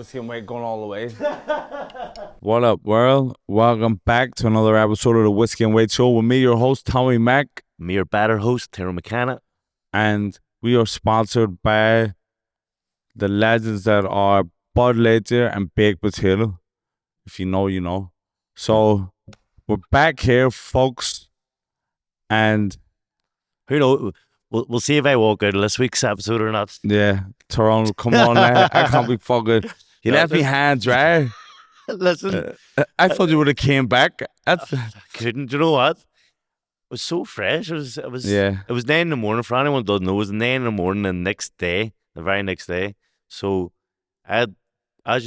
Whiskey and Weight going all the way. What up, world? Welcome back to another episode of the Whiskey and Weight Show with me, your host, Tommy Mack. Me, your better host, Tyrone McKenna. And we are sponsored by the legends that are Bud Lighter and Baked Potato. If you know, you know. So, we're back here, folks. And who knows? We'll see if I walk out of this week's episode or not. Yeah, Tyrone, come on now. I can't be fucking... You left me high dry. Listen. I thought you would have came back. I couldn't. Do you know what? It was so fresh. It was 9 in the morning. For anyone who doesn't know, it was 9 in the morning the very next day. So, as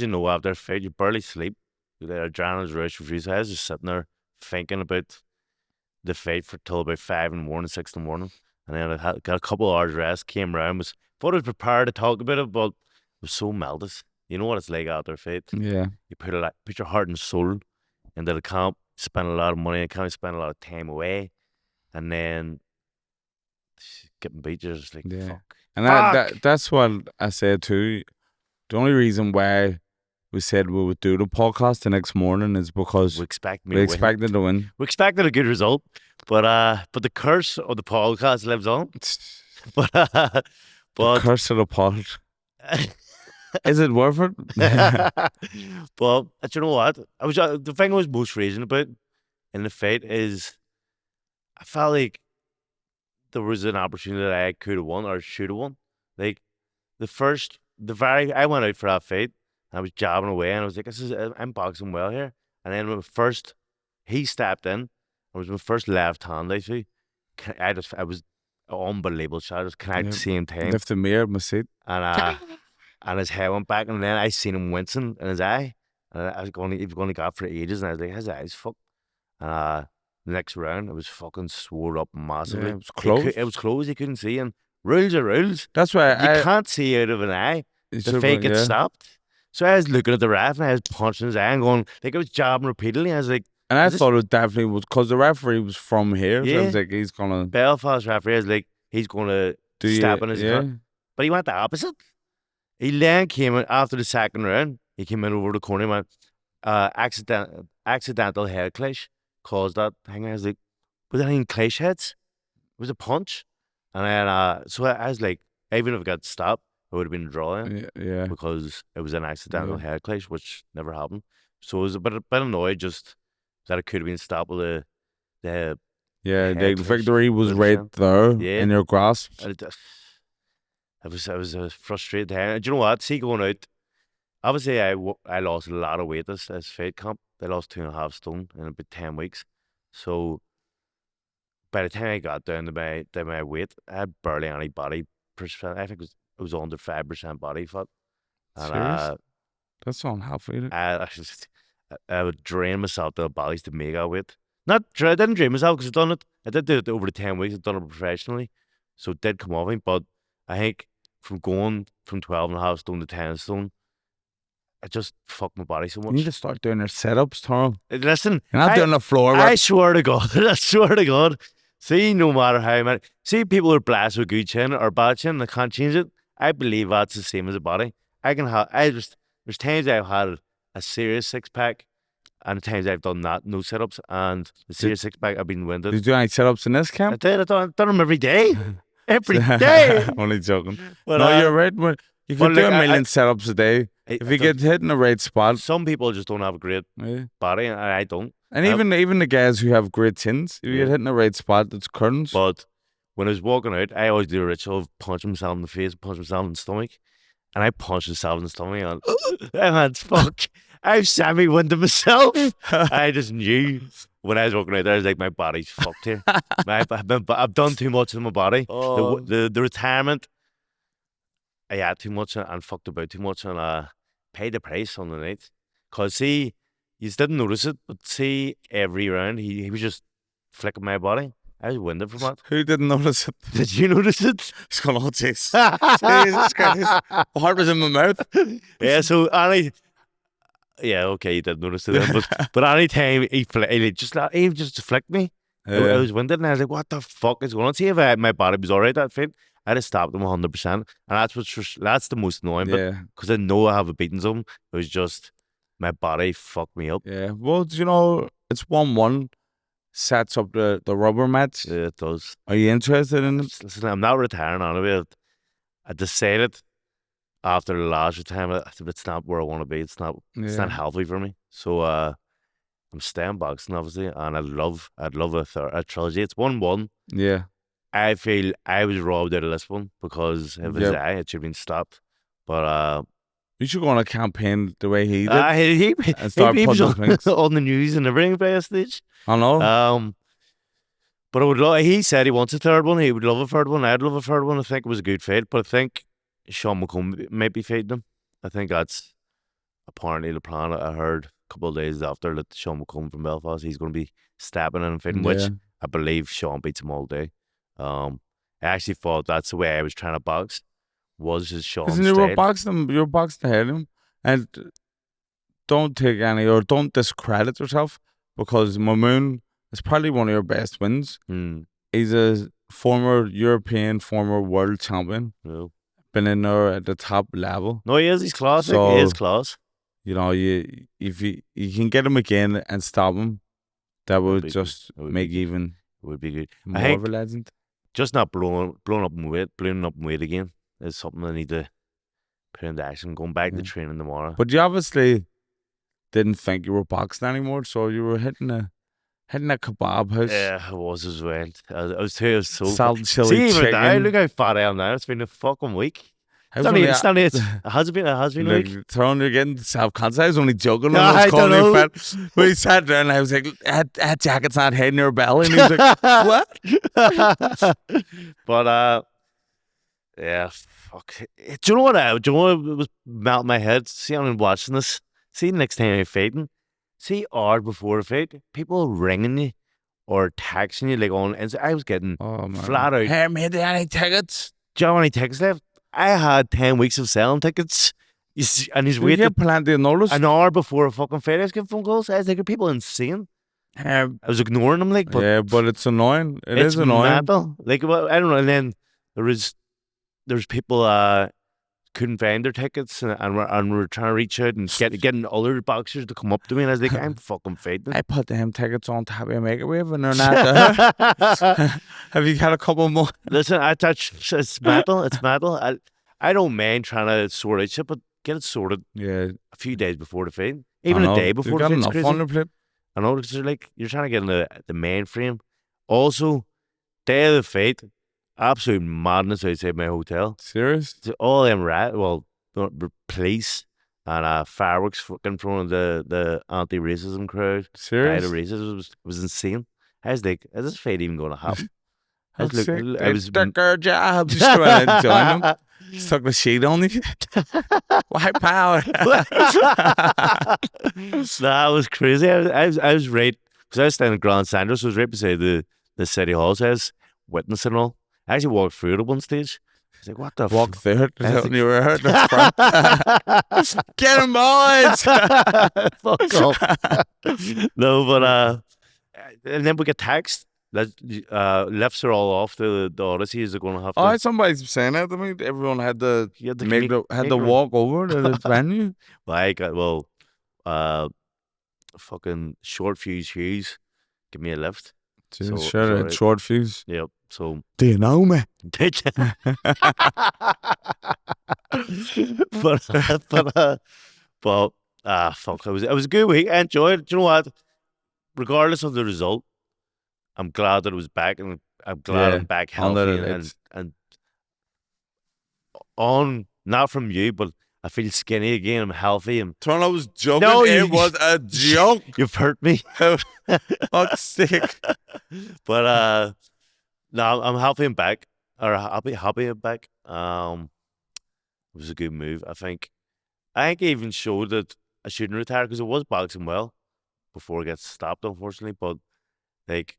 you know, after a fight, you barely sleep. Your adrenaline's rush for you. So I was just sitting there thinking about the fight till about 5 in the morning, 6 in the morning. And then I got a couple of hours rest, came around, thought I was prepared to talk about it, but it was so melted. You know what it's like after a fight. Yeah. You put your heart and soul into the camp, spend a lot of money, and spend a lot of time away, and then getting beat, you're just like, fuck. And that's what I said too. The only reason why we said we would do the podcast the next morning is because we expected to win. We expected a good result, but the curse of the podcast lives on. But the curse of the pod. Is it worth it? But you know what? The thing I was most raging about in the fight is I felt like there was an opportunity that I could have won or should have won. Like I went out for that fight. I was jabbing away, and I was like, I'm boxing well here. And then he stepped in. It was my first left hand, I see. I was an unbelievable shot. I just connected at the same time. Left the mirror, my seat. And his head went back, and then I seen him wincing in his eye. And he was going to go for ages, and I was like, his eye's fucked. And the next round, it was fucking swore up massively. Yeah, it was closed. It was closed, he couldn't see. And rules are rules. That's why you can't see out of an eye. The fight gets stopped. So I was looking at the ref, and I was punching his eye and going, like I was jabbing repeatedly. I was like, and I thought it definitely was because the referee was from here. Yeah. So I was like, he's going to... Belfast referee, I was like, he's going to step in his cut. But he went the opposite. He then came in after the second round. He came in over the corner and went, accidental head clash caused that thing. I was like, was that any clash heads? It was a punch. And then, so I was like, even if it got stopped, it would have been a draw yeah. Because it was an accidental head clash, which never happened. So I was a bit annoyed just that it could have been stopped with the victory was right there in your grasp. I was frustrated. Do you know what? See, going out, obviously I lost a lot of weight this fight camp. I lost 2.5 stone in about 10 weeks. So by the time I got down to my weight, I had barely any body percent. I think it was under 5% body fat. And, serious? That's unhealthy. I would drain myself to the bodies to make that weight. I didn't drain myself because I did it over the 10 weeks. I've done it professionally. So it did come off me. But I think from going from 12.5 stone to 10 stone, I just fucked my body so much. You need to start doing your setups, Tom. Listen, you're not doing the floor work. I swear to God. See, no matter how many, people are blessed with good chin or bad chin, they can't change it. I believe that's the same as a body. There's times I've had a serious 6-pack, and times I've done that, no sit-ups, and the serious 6-pack, I've been winded. Did you do any sit-ups in this camp? I did. I've done them every day. Every day. Only joking. But, no, you're right. You can do a million sit-ups a day. If you get hit in the right spot. Some people just don't have a great body, and I don't. And even the guys who have great chins, if you get hit in the right spot, it's curtains. But when I was walking out, I always do a ritual of punching myself in the face, punch myself in the stomach. And I punched myself in the stomach, and I went, fuck, I've semi-winded myself. I just knew when I was walking out there, I was like, my body's fucked here. I've done too much in my body. Oh. The retirement, I had too much and fucked about too much, and paid the price on the night. Because, see, you didn't notice it, but see, every round, he was just flicking my body. I was winded from that. Who didn't notice it? Did you notice it? He's going, oh, jeez. Jesus Christ. My heart was in my mouth. Yeah, so Annie... Yeah, okay, you did notice it. But any time he just flicked me, I was winded, and I was like, what the fuck is going on? See if my body was all right that fit. I'd have stopped him 100%, and that's the most annoying bit Yeah. because I know I have a beating him. It was just my body fucked me up. Yeah. Well, you know, it's 1-1. Sets up the rubber match. Yeah, it does. Are you interested in it? Listen, I'm not retiring anyway. I decided after the last retirement, it's not where I want to be. It's not Yeah. healthy for me. So I'm staying boxing, obviously, and I'd love a trilogy. It's 1-1. Yeah. I feel I was robbed out of this one because of his Yep. eye. It should have been stopped. But You should go on a campaign the way he did he and start was putting on, things. on the news and everything by a stage. I know. But I would love. He said he wants a third one. He would love a third one. I'd love a third one. I think it was a good fight, but I think Sean McComb might be fighting him. I think that's apparently the plan. I heard a couple of days after that Sean McComb from Belfast, he's going to be stepping in and fighting, which Yeah. I believe Sean beats him all day. I actually thought that's the way I was trying to box. Was just Sean's Isn't you style. were boxing ahead of him, and don't take any or don't discredit yourself because Mamoon is probably one of your best wins. He's a former European, former world champion. No. Been in there at the top level. No, he is. He's class. So, he is class. You know, if you can get him again and stop him, that would just make even it would be good. More of a legend. Just not blowing up in weight again is something I need to put into action. Going back to training tomorrow. But you obviously didn't think you were boxing anymore, so you were hitting a kebab house. Yeah, I was as well. I was so salt and chili See, chicken. even now, look how fat I am now. It's been a fucking week. It has been a week. Tyrone, you're getting self-conscious. I was only joking when No, I was calling don't you know. fat. But he sat down and I was like, that jacket's not hitting your belly. And he was like, what? But, yeah, fuck. Do you know what was melting my head? See, I'm watching this. See, next time you're fighting, see, hours before the fight, people ringing you or texting you, like on, and I was getting flat out. Hey, mate, any tickets? Do you have any tickets left? I had 10 weeks of selling tickets. And he's waiting. You get plenty of notice. An hour before a fucking fight, I was getting phone calls. I was like, are people insane? I was ignoring them, like, but yeah, but it's annoying. It's annoying. Mental. Like, well, I don't know. And then there's people couldn't find their tickets and were trying to reach out and getting other boxers to come up to me. And I was like, I'm fucking fighting. I put them tickets on top of a microwave and they're not there. Have you got a couple more? Listen, it's metal. It's metal. I don't mind trying to sort out shit, but get it sorted. Yeah, a few days before the fight, even a day before the fight's crazy. On the plate. I know, because you're trying to get in the mainframe. Also, day of the fight, absolute madness outside my hotel. Serious? All them police and fireworks in front of the anti-racism crowd. Serious? The racism was insane. I was like, is this fight even going to happen? I was their job. Just trying to join them. Stuck the sheet on you. White power. That was crazy. I was right because I was standing in Grand Central, so I was right beside the city hall. So I was witnessing all. I actually walked through it at one stage. I was like, what the walk through it? Is that like, when you were hurt? Get him, boys! Fuck off. No, but and then we get text. Lifts are all off. The Odysseys are going to have to. Oh, somebody's saying that to me. Everyone had to walk over to the venue. Fucking short fuse Hughes, give me a lift. Short fuse. Yep. So do you know me? Did you? Fuck. It was a good week. I enjoyed it. Do you know what? Regardless of the result, I'm glad that it was back, and I'm glad I'm back healthy and on. Not from you, but I feel skinny again. I'm healthy. Turner was joking. No, it was a joke. You've hurt me. Fuck's sake. But no, I'm healthy and back. Or happy and back. It was a good move. I think I even showed that I shouldn't retire because I was boxing well before it gets stopped, unfortunately. But like,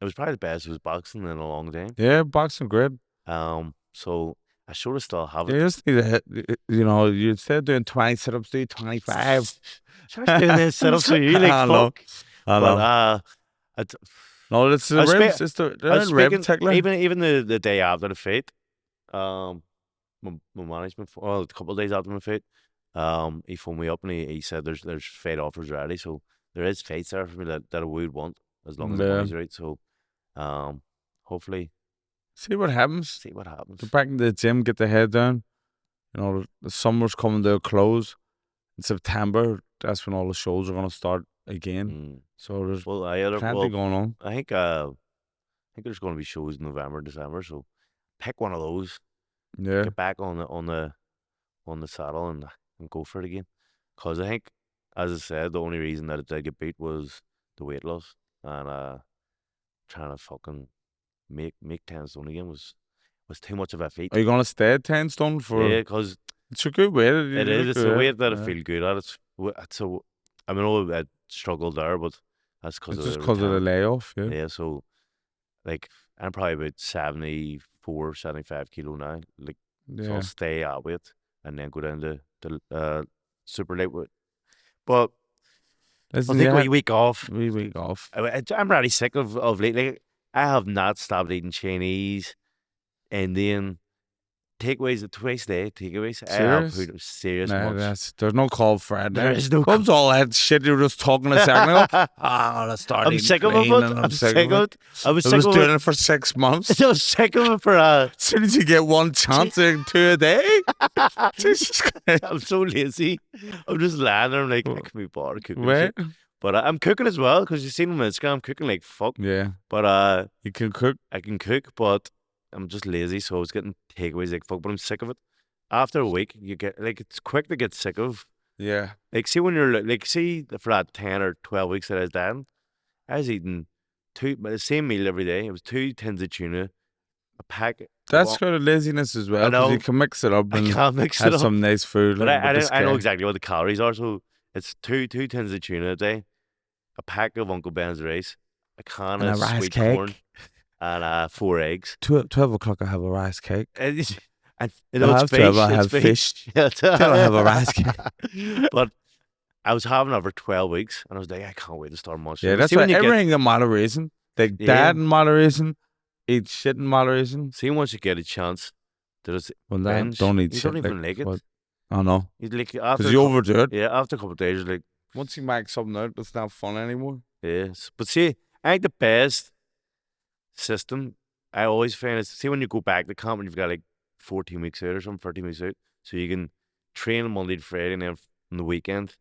it was probably the best it was boxing in a long time. Yeah, boxing great. So I sort of still have it. You just need to hit, you instead of doing 20 sit-ups, do 25. I was doing these sit-ups for you, like, fuck. I know. No, it's the ribs. It's the rib tickler. Even the day after the fight, My management, well, a couple of days after my fight, he phoned me up and he said there's fight offers ready, so there is fights there for me that I would want as long as the Yeah. money's right. So, hopefully, See what happens. see what happens. Get back in the gym, get the head down. You know, the summer's coming to a close. In September, that's when all the shows are going to start again. So there's Well, plenty going on. I think there's going to be shows in November, December. So, pick one of those. Yeah. Get back on the saddle and go for it again. Because I think, as I said, the only reason that it did get beat was the weight loss, and trying to fucking make 10 stone again was too much of a feat. Are you going to stay at 10 stone for? Yeah, because it's a good weight. it is. It's a weight that I feel good at. It's a. I mean, I struggled there, but that's because it's of just because of the layoff. Yeah. Yeah. So, like, I'm probably about 74, 75 kilo now. Like, so I'll stay at weight and then go down to super lightweight. But Listen, I'll take a week off. Week off. I'm really sick of lately. I have not stopped eating Chinese, Indian, takeaways twice a day. Takeaways. Serious? I have put serious much. There's no call for it. There is no. What was all that shit you were just talking a second ago? I'm sick of it. I'm sick of it. I was doing it for 6 months. I was sick of it for as soon as you get one chance, 2 a day. Jesus Christ. I'm so lazy. I'm just lying there. I'm like, I can be bothered cooking. Wait. But I'm cooking as well because you've seen me on Instagram. I'm cooking like fuck. Yeah. But you can cook. I can cook, but I'm just lazy, so I was getting takeaways like fuck. But I'm sick of it. After a week, you get like it's quick to get sick of. Yeah. Like see when you're like see for that 10 or 12 weeks that I was down, I was eating the same meal every day. It was 2 tins of tuna, a pack. That's kind of laziness as well. Because you can mix it up and have some nice food. But I know exactly what the calories are. So it's two tins of tuna a day, a pack of Uncle Ben's rice, a can of sweet corn, and 4 eggs. 12 o'clock I have a rice cake. And it's fish. I have fish. Then I have a rice cake. But I was having it for 12 weeks, and I was like, I can't wait to start munching. Yeah, that's why everything in moderation. Like that in moderation, eat shit in moderation. See, once you get a chance, don't eat shit. You don't even like it. I know. Because you overdo it. Yeah, after a couple of days, you're like... Once you make something out, it's not fun anymore. Yes. But see, I think the best system, I always find is, see when you go back to camp and you've got like 14 weeks out or something, 13 weeks out, so you can train Monday to Friday and then on the weekend,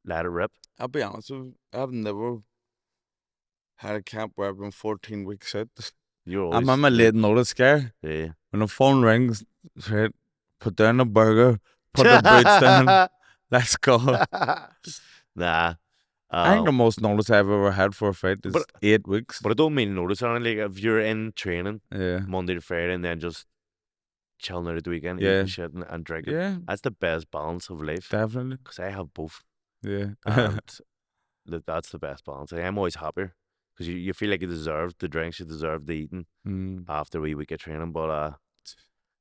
let it rip. I'll be honest with you, I've never had a camp where I've been 14 weeks out. I'm on my late notice guy. Yeah. When the phone rings, right, put down the burger, put the boots down, let's go. Nah. I think the most notice I've ever had for a fight is 8 weeks. But I don't mean notice on it. Like if you're in training Monday to Friday and then just chilling out at the weekend, eating shit and drinking. Yeah. That's the best balance of life. Definitely. Because I have both. Yeah. And that's the best balance. I'm always happier. Because you feel like you deserve the drinks, you deserve the eating after a wee week of training. But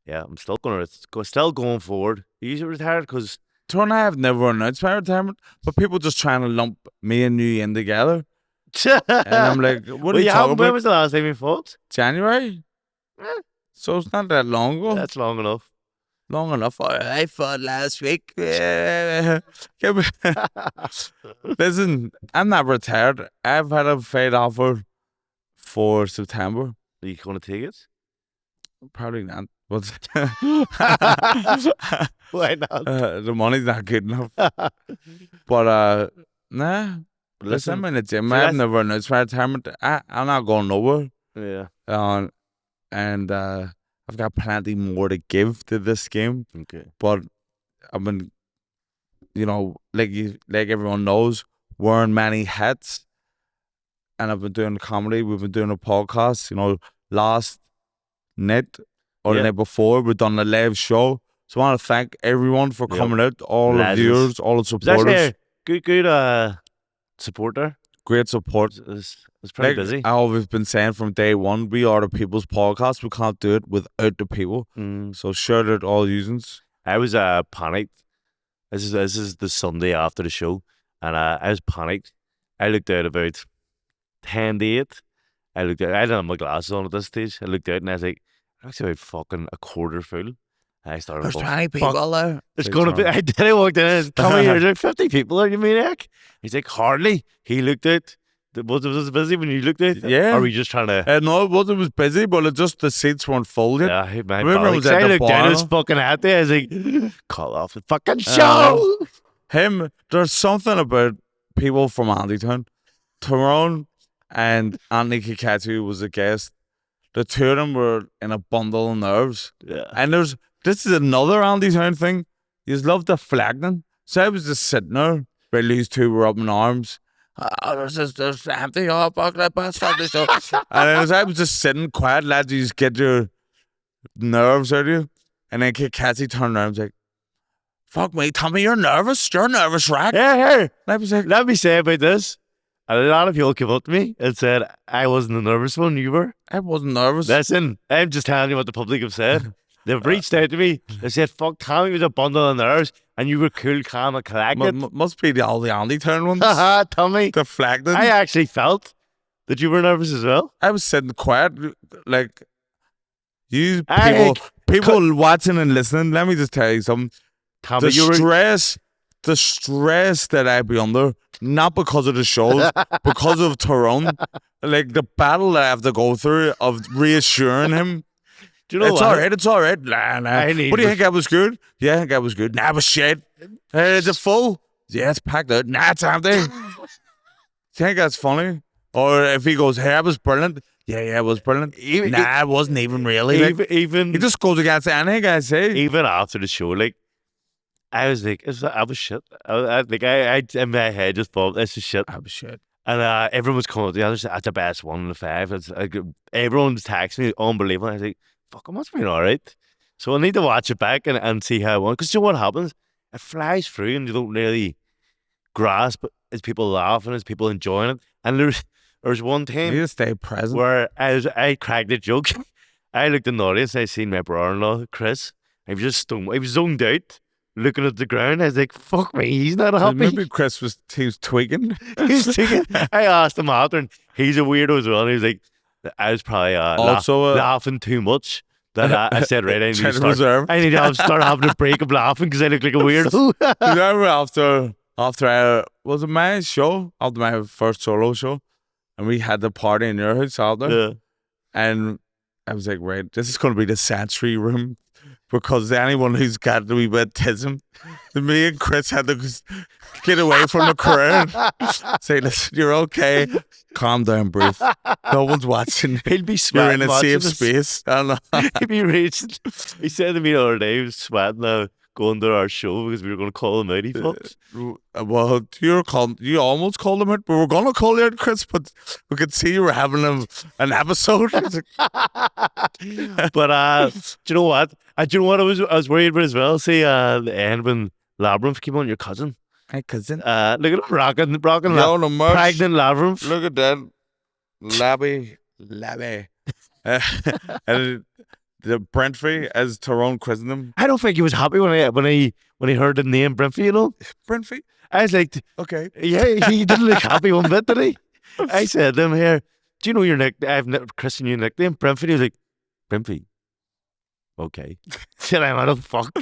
yeah, I'm still going forward. You retired because Tyrone, I have never announced my retirement, but people just trying to lump me and you in together. And I'm like, what are you talking about? When was the last time you fought? January. So it's not that long ago. That's long enough. Long enough. I fought last week. Listen, I'm not retired. I've had a fight offer for September. Are you going to take it? Probably not. But why not? The money's not good enough. But nah. Listen, I'm in the gym. I've never announced my retirement. I'm not going nowhere. Yeah. And I've got plenty more to give to this game. Okay. But I've been, like everyone knows, wearing many hats. And I've been doing comedy. We've been doing a podcast. Last night or the night before, we've done a live show. So I want to thank everyone for coming out, all the viewers, all the supporters. Good support there. Great support. It's pretty busy. I've always been saying from day one, we are the people's podcast. We can't do it without the people. So shout out all users. I was panicked. This is the Sunday after the show, and I was panicked. I looked out about 10 to 8. I didn't have my glasses on at this stage. I looked out and I was like, Actually, about fucking a quarter full. I started. There's Fuck, 20 people there. there's going to be. I did. I walked in. And Tommy, there's like 50 people. Are you maniac? He's like, hardly. He looked out. Was it busy when you looked out? Yeah. Or are we just trying to? No, it wasn't. It was busy, but it just the seats weren't full yet. Yeah, hey, my Remember it was bollocks. at I the looked down at his bar. fucking hat there. I was like, call off the fucking show. There's something about people from Andytown. Tyrone and Andy Kikatu was a guest. The two of them were in a bundle of nerves. Yeah. And this is another Andytown thing. You just love the flagging. So I was just sitting there, where these two were up in arms. There's empty. Oh, fuck that bastard. And as I was just sitting quiet, lads, you just get your nerves out of you. And then Kikatu turned around and was like, fuck me, Tommy, you're nervous. You're nervous, right? Yeah, here. And I was like, Let me say about this. A lot of people came up to me and said I wasn't the nervous one. You were. I wasn't nervous. Listen, I'm just telling you what the public have said. They've reached out to me. They said, "Fuck, Tommy was a bundle of nerves, and you were cool, calm, and collected." Must be all the Andytown ones. Haha, Tommy. The flagging. I actually felt that you were nervous as well. I was sitting quiet, like you Hey, people watching and listening. Let me just tell you something. Tommy, The stress that I'd be under, not because of the shows, because of Tyrone. Like the battle that I have to go through of reassuring him. Do you know It's what? all right. It's all right. Nah. What do you think? I was good? Yeah, I think I was good. Nah, it was shit. Is it full? Yeah, it's packed out. Nah, it's empty. Think that's funny? Or if he goes, hey, I was brilliant. Yeah, it was brilliant. It wasn't even really. Even he just goes against anything I say. Even after the show, like I was like, I was shit. I in my head just thought this is shit. I was shit. And everyone was calling the others. That's the best 1 in 5. It's like, everyone was texting me, unbelievable. I was like, fuck, it must have been all right. So I need to watch it back and see how it went. Because you know what happens? It flies through and you don't really grasp is people laughing, is people enjoying it. And there's one time you stay present where I cracked a joke. I looked in the audience and I seen my brother-in-law, Chris. He was just stoned. He was zoned out, looking at the ground. I was like, fuck me, he's not happy. Maybe Chris was tweaking. He was tweaking. I asked him after, and he's a weirdo as well. And he was like, I was probably laughing too much. That I said, right, I need to start having a break of laughing because I look like a weirdo. Remember after was it my show, after my first solo show, and we had the party in your house after, Yeah. and I was like, right, this is going to be the sensory room because anyone who's got a wee bit tism, me and Chris had to get away from the crowd. Say, listen, you're okay. Calm down, breathe. No one's watching. He'll be You're sweating. in a safe space. I don't know. He'll be reaching. He said to me the other day, he was sweating going to our show because we were going to call him out. He fucks. Well, you almost called him out. We were going to call you out, Chris, but we could see you were having an episode. But do you know what? Do you know what I was worried about as well? See, the end when Labrinth came on, your cousin. Hey, cousin. Look at him rocking the merch. pregnant Labrinth. Look at that. Labby. And the Brentfee, as Tyrone christened him. I don't think he was happy when he heard the name Brentfee, you know? Brentfee? I was like, okay. Yeah, he didn't look happy one bit, did he? I said to him here, do you know your nickname? I've christened your nickname, Brentfee. He was like, Brentfee. Okay. Said I'm out of fuck.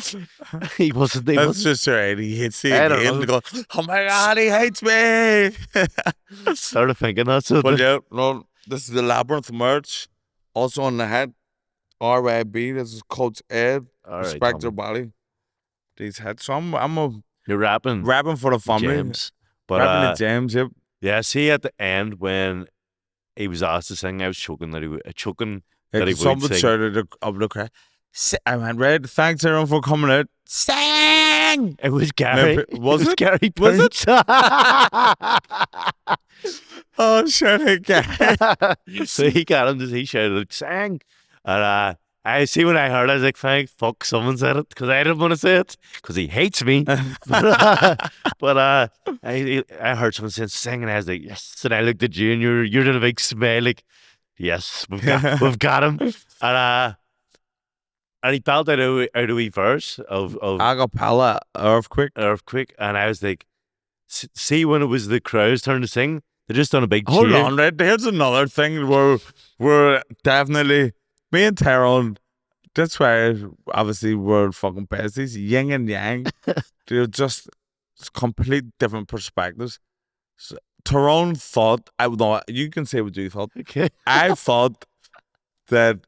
He wasn't. That's just right. He hits you again. Go, oh my God, he hates me. Started thinking that's it. But yeah, no, this is the Labrinth merch. Also on the hat, RYB. This is Coach Ed. Respect your body. These hats. So you're rapping for the family. James. But rapping the James, yep. Yeah, see at the end when he was asked to sing, I was choking that he would that he would someone sing. shouted up the crowd. I went, Red, thanks everyone for coming out. Sing! It was Gary. Was it? Gary Was it? Prince. Oh, shit, Gary. So he got him, he shouted, sang. And I see when I heard it, I was like, thank fuck, someone said it, because I didn't want to say it, because he hates me. But I heard someone saying, sing, and I was like, yes. And I looked at you, and you're doing a big smile, like, yes, we've got him. And he pelted out a wee verse of Acapella Earthquake. And I was like, see when it was the crowd's turn to sing, they just done a big cheer. Hold on, right? Here's another thing where we're definitely, me and Tyrone That's why obviously we're fucking besties. Yin and yang. They're just complete different perspectives. So, Tyrone thought I would know you can say what you thought. Okay. I thought that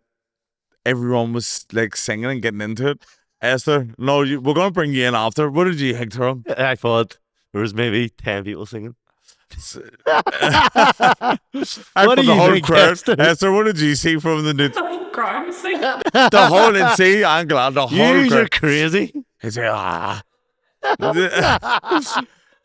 everyone was like singing and getting into it. Esther, no, we're gonna bring you in after. What did you think, Tyrone? I thought there was maybe 10 people singing. I What put do the you whole think, crowd. Esther? Esther, what did you see from the news? Crime scene. The whole and see, I'm glad the whole You are crowd. crazy. He's like,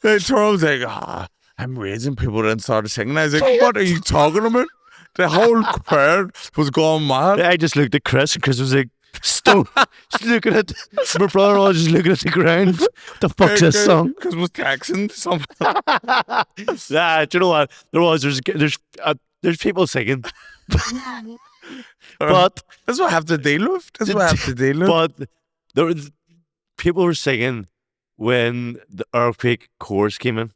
Then Tyrone's like, I'm raising people and started singing. I was like, what are you talking about? The whole crowd was going mad. I just looked at Chris, and Chris was like, stone. Just looking at my brother-in-law, just looking at the ground. What the fuck's this song? Because it was Texan. Something. Nah, do you know what? There's people singing, but That's what I have to deal with. That's what I have to deal with. but there was people were singing when the earthquake chorus came in.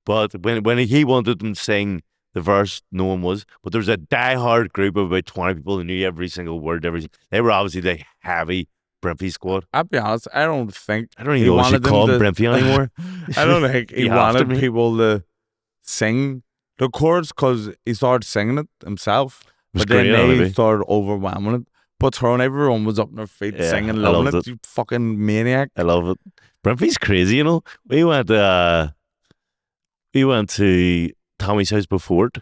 But when he wanted them to sing the verse, no one was. But there was a diehard group of about 20 people who knew every single word. They were obviously the heavy Brimpy squad. I'll be honest, I don't think I don't even he know if you wanted them call to- him Brimpy anymore. I don't think he You have to wanted be. people to sing the chords because he started singing it himself. was But then great, they anyway. started overwhelming it. But Tyrone, everyone was up on their feet Yeah, singing, I loving loved it. it. You fucking maniac. I love it. Brimpy's crazy, you know. We went to Tommy's house before it,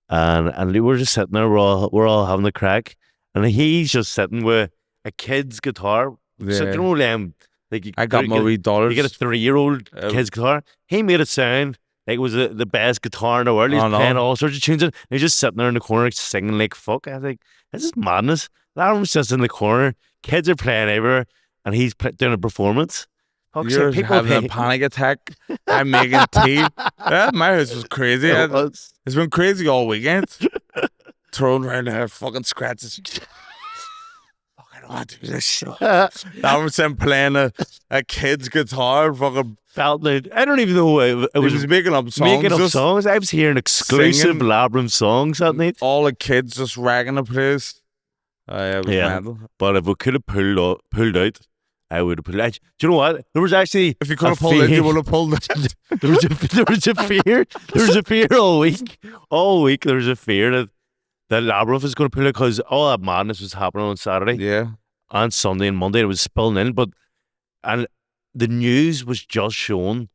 and we were just sitting there. We're all having the crack, and he's just sitting with a kid's guitar. So Yeah. you know, like you I got my get, wee daughters. you get a 3-year-old Uh, kid's guitar. He made it sound like it was the best guitar in the world. He's I know. playing all sorts of tunes, and he's just sitting there in the corner singing like fuck. I think this is madness. Larry's just in the corner. Kids are playing everywhere, and he's doing a performance. Fuck's You're sake, people having pay. a panic attack. I'm making tea. Yeah, my house was crazy. It was. It's been crazy all weekend. Thrown around there, fucking scratches. Fuck, I don't want to do this shit. Now I'm saying playing a kid's guitar, fucking. Felt like, I don't even know it He was was making up songs. making up just songs. I was hearing exclusive singing. Labrinth songs that night. All the kids just ragging the place. It was Yeah. mental. But if we could have pulled out, I would have pulled out. Do you know what? There was actually If you could have a pulled it, you fear- would have pulled it. there was a fear. There was a fear all week. All week there was a fear that Labrinth was going to pull it because all that madness was happening on Saturday Yeah. and Sunday and Monday. It was spilling in, and the news was just showing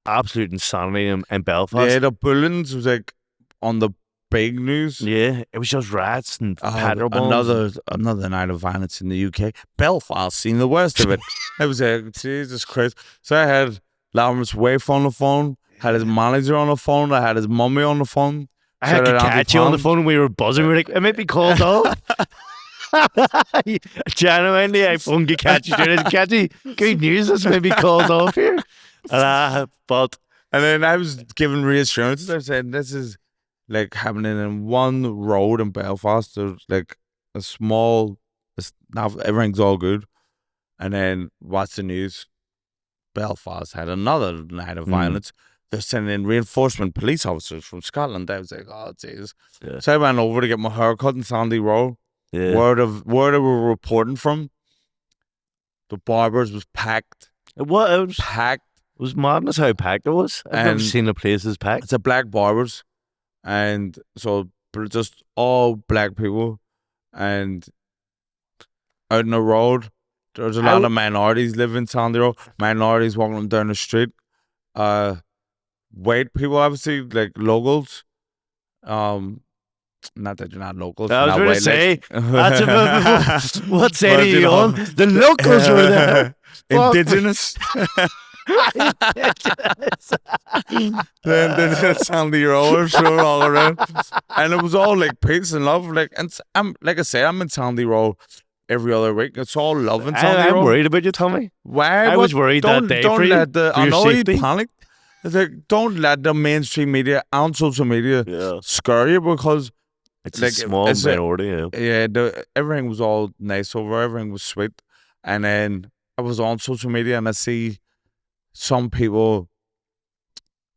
absolute insanity in Belfast. Yeah, the Bullens was like on the big news. Yeah, it was just rats and petrol bombs. Another night of violence in the UK. Belfast seen the worst of it. I was like, Jesus Christ. So I had Lawrence Waif on the phone, had his manager on the phone, I had his mummy on the phone. I had Shout to out Andy catch you on the Pond. phone. We were buzzing. We were like, it might be called off. Genuinely, I phoned you, catch you. Catchy, good news. This may be called off here. But And then I was giving reassurances. I said, this is like happening in one road in Belfast. There's like a small, now everything's all good. And then what's the news? Belfast had another night of violence. They're sending in reinforcement police officers from Scotland. I was like, oh, jeez. Yeah. So I went over to get my hair cut in Sandy Row. yeah, Where they were reporting from, the barbers was packed. it was Packed. madness how packed it was. I've never And- seen a place as packed. It's a black barbers. And so just all black people. And out in the road, there's a lot of minorities live in Sandy Row. Minorities walking down the street. White people, obviously, like locals. Not that you're not locals. I was not going to white, say, like- that's about what side But, are you you know, on? The locals were there. Fuck. Indigenous. then Sandy Row showing all around, and it was all like peace and love. Like, and I'm like I say, I'm in Sandy Row every other week. It's all love in Sandy I'm Row. worried about you, Tommy. Why? I was worried that day Don't for you, let the. for I your know safety. you panicked. It's like don't let the mainstream media and social media Yeah, scare you because it's like, a small it's a- minority. Yeah. everything was all nice over. Everything was sweet, and then I was on social media and I see some people,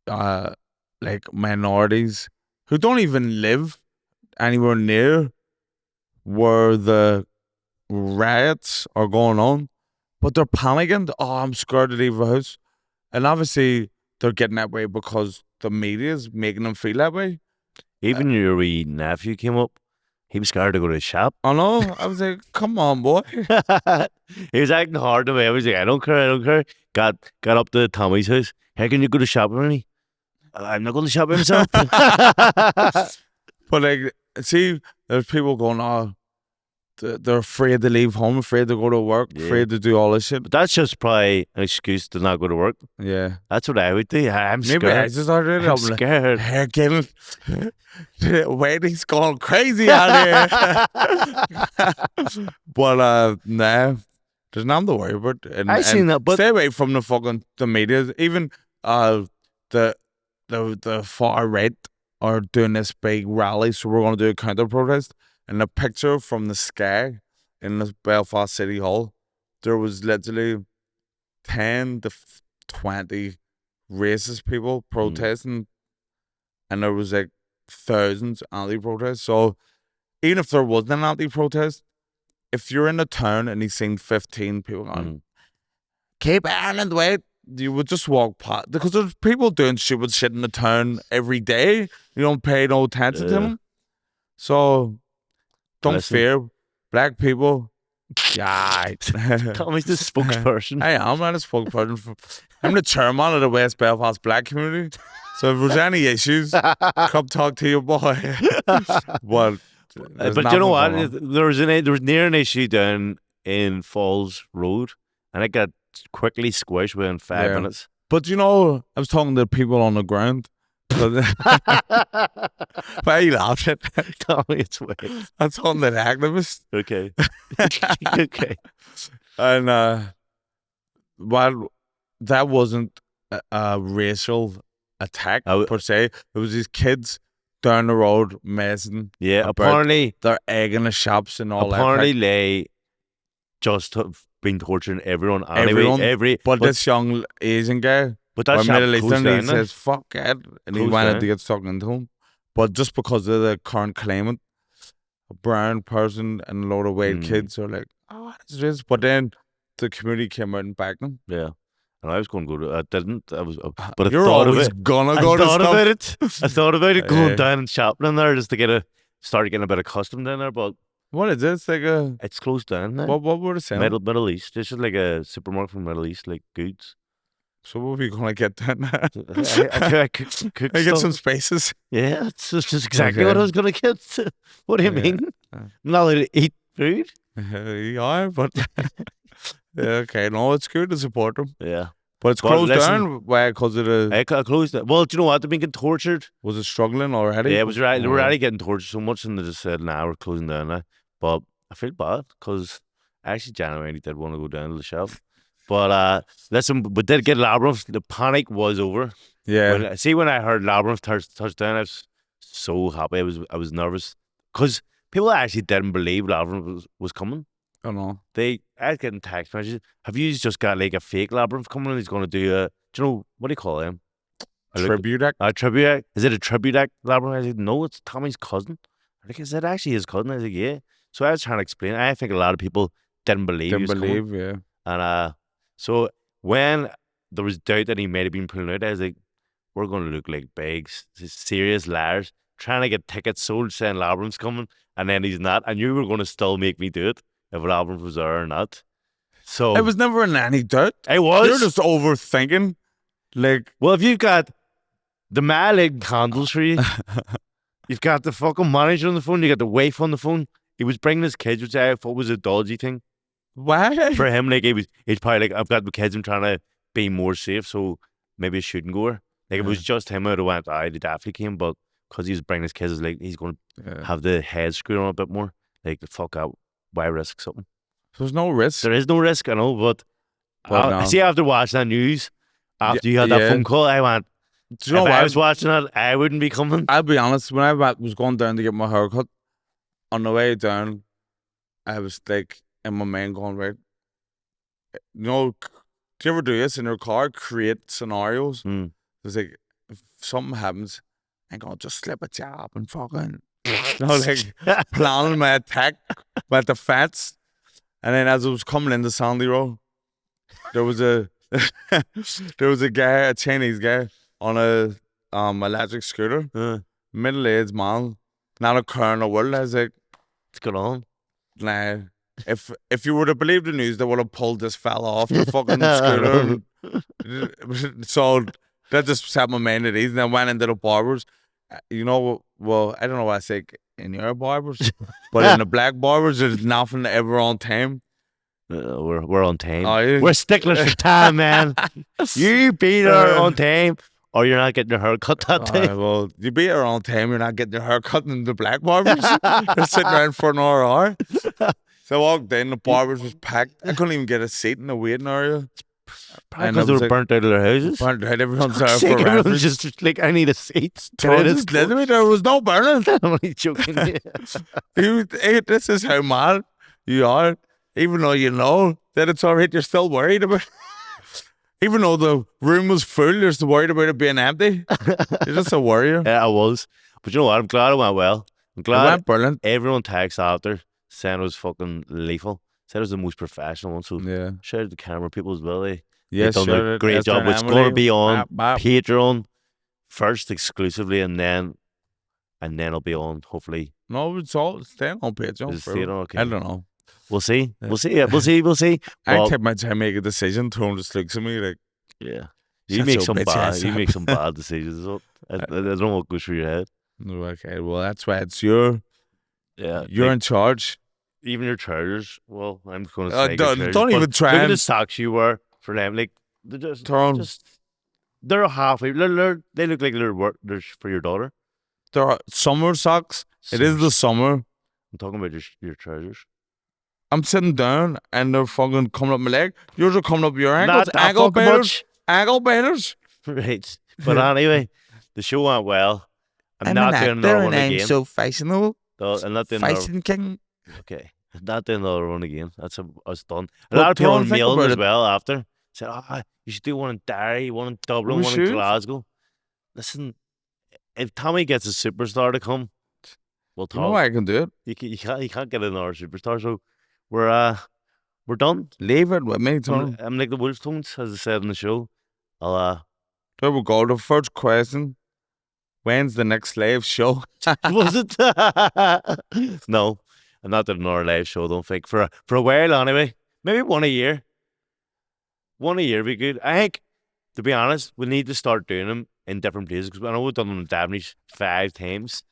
like minorities who don't even live anywhere near where the riots are going on, but they're panicking. Oh, I'm scared to leave the house. And obviously, they're getting that way because the media is making them feel that way. Even your wee nephew came up. He was scared to go to the shop. I know. I was like, come on, boy. He was acting hard to me. I was like, I don't care, I don't care. Got up to Tommy's house. How can you go to shop with me? I'm not going to shop with myself. But like, see, there's people going, oh, they're afraid to leave home, afraid to go to work, Yeah. afraid to do all this shit. But that's just probably an excuse to not go to work. Yeah. That's what I would do. I'm scared. Maybe I just already I'm scared. Hair getting wedding's going crazy out here. But nah, there's nothing to worry about. And, I seen that, but stay away from the fucking the media. Even the far right are doing this big rally, so we're gonna do a counter protest. And the picture from the sky in the Belfast City Hall, there was literally 10 to 20 racist people protesting, and there was like thousands anti-protest. So even if there wasn't an anti-protest, if you're in a town and you've seen 15 people going, keep Ireland wait, you would just walk past, because there's people doing stupid shit in the town every day. You don't pay no attention to them. So don't fear black people. Yeah. Tommy's the spokesperson. I am not a spokesperson. I'm the chairman of the West Belfast Black community. So if there's any issues, come talk to your boy. But you know what? There was near an issue down in Falls Road, and it got quickly squished within 5 minutes. But you know, I was talking to people on the ground. Why are you laughing? Tommy, it's weird. I'm talking to the activists. Okay. Okay. And while that wasn't a racial attack per se, it was these kids down the road messing. Yeah, apparently they're egging the shops and all that. Apparently they just have been torturing everyone. But this young Asian guy, but that Middle Eastern, he down, says fuck it, and he wanted to get stuck into him. But just because of the current climate, a brown person and a load of white kids are like, oh, what is this? But then the community came out and backed them. Yeah. And I was going to go to. I didn't. I was, but I thought of it. Gonna go to stuff. About it. I thought about it going down and shopping in there just to start getting a bit accustomed down there. But what is it? It's like it's closed down now. What were they saying? Middle East. It's just like a supermarket from Middle East, like goods. So what are we gonna get down there? I cook get some spaces. Yeah, it's just exactly what I was gonna get. What do you mean? I'm not allowed to eat food. You are, but. Okay, no, it's good to support them. Yeah. But it's closed down. Why? Because of the... I closed it. Well, do you know what? They've been getting tortured. Was it struggling already? Yeah, it was right. They were already getting tortured so much, and they just said, nah, we're closing down now. But I feel bad, because I actually genuinely did want to go down to the shop. But listen, we did get Labrinth. The panic was over. Yeah. When I heard Labrinth touchdown, I was so happy. I was nervous, because people actually didn't believe Labrinth was coming. I know. I was getting text messages. Have you just got like a fake Labrinth coming, and he's going to do a, do you know, what do you call him? Tribute act? A tribute act? Is it a tribute act, Labrinth? I said, no, it's Tommy's cousin. I'm like, is that actually his cousin? I was like, yeah. So I was trying to explain. I think a lot of people didn't believe he was coming. Yeah. And so when there was doubt that he might have been pulling out, I was like, we're going to look like big, serious liars, trying to get tickets sold saying Labrinth's coming, and then he's not, and you were going to still make me do it if Labrinth was there or not. So it was never in any doubt. I was. You're just overthinking. Like, well, if you've got the man lighting candles for you, you've got the fucking manager on the phone, you got the wife on the phone. He was bringing his kids, which I thought was a dodgy thing. Why? For him, like he's probably like, I've got the kids, I'm trying to be more safe, so maybe I shouldn't go there. Like, if it was just him, I would have went, they definitely came, but because he was bringing his kids, like, he's going to have the head screwed on a bit more. Like, fuck out. Why risk something? There's no risk. There is no risk, I know, but I see after watching that news, after you had that phone call, I went, do you know if I was watching it, I wouldn't be coming. I'll be honest, when I was going down to get my haircut, on the way down, I was like, in my mind going, right, you know, do you ever do this in your car? Create scenarios. It's like, if something happens, I'm going to just slip a job and fucking, you know, like, planning my attack, my defense. And then as I was coming into Sandy Row, there was a guy, a Chinese guy, on a electric scooter, middle-aged man, not a care in the world. I was like, What's going on? nah. If you were to believe the news, they would have pulled this fella off the fucking scooter. So that just set my mind at ease. And then went into the barbers. You know, well, I don't know what I say in your barbers, but in the black barbers, there's nothing ever on time. We're on time. Oh, yeah. We're sticklers for time, man. You be there on time, or you're not getting your hair cut that day. Well, you be there on time, you're not getting your hair cut in the black barbers. You're sitting around for another hour. So I walked in, the barbers was packed. I couldn't even get a seat in the waiting area. Probably because they were burnt out of their houses. Burnt out, everyone's there for Everyone's reference. just like, I need a seat. Literally, there was no burning. I'm only joking. This is how mad you are. Even though you know that it's all right, you're still worried about it. Even though the room was full, you're still worried about it being empty. You're just a worrier. Yeah, I was. But you know what? I'm glad it went well. I'm It glad went brilliant. everyone texted after saying it was fucking lethal. Said it was the most professional one. So Yeah. shout out to camera people as well. They Yes, done a great job. It's going to be on Patreon first exclusively, and then it'll be on hopefully. No, it's all staying on Patreon. Is it staying on? Okay. I don't know. We'll see. We'll see. Yeah, we'll see. We'll see. I Well, take my time make a decision. Tyrone just looks at me like, yeah. You shut make your some bitch bad. ass You up. make some bad decisions. I don't know what goes through your head. okay, well, that's why it's you're Yeah, in charge. even your trousers. Well, I'm going to say Don't even try Look at and the socks you wear for them. Like they're Tyrone. they're halfway. They look like they're for your daughter. There are summer socks. It is the summer. I'm talking about your trousers. I'm sitting down and they're fucking coming up my leg. Yours are coming up your ankles. Not that Ankle fucking baiters. much. Ankle baiters. Right. But anyway, the show went well. I'm not doing another one again. so fashionable. I'm not doing another. Fashion king. Okay. I'm not doing another one again. That's us done. A But lot of people Tyrone, think mailed about as it. well after. Said, you should do one in Derry, one in Dublin, We one should. in Glasgow. Listen, if Tommy gets a superstar to come, we'll You know talk. I can do it. You can't get another superstar. So we're done. Leave it with me, Tyrone. I'm like the Wolf Tones, as I said in the show. I'll There we go. The first question. When's the next live show? was it? No, I'm not doing another live show. I don't think for a while anyway. Maybe one a year. One a year would be good. I think, to be honest, we need to start doing them in different places because I know we've done them in Davenport 5 times.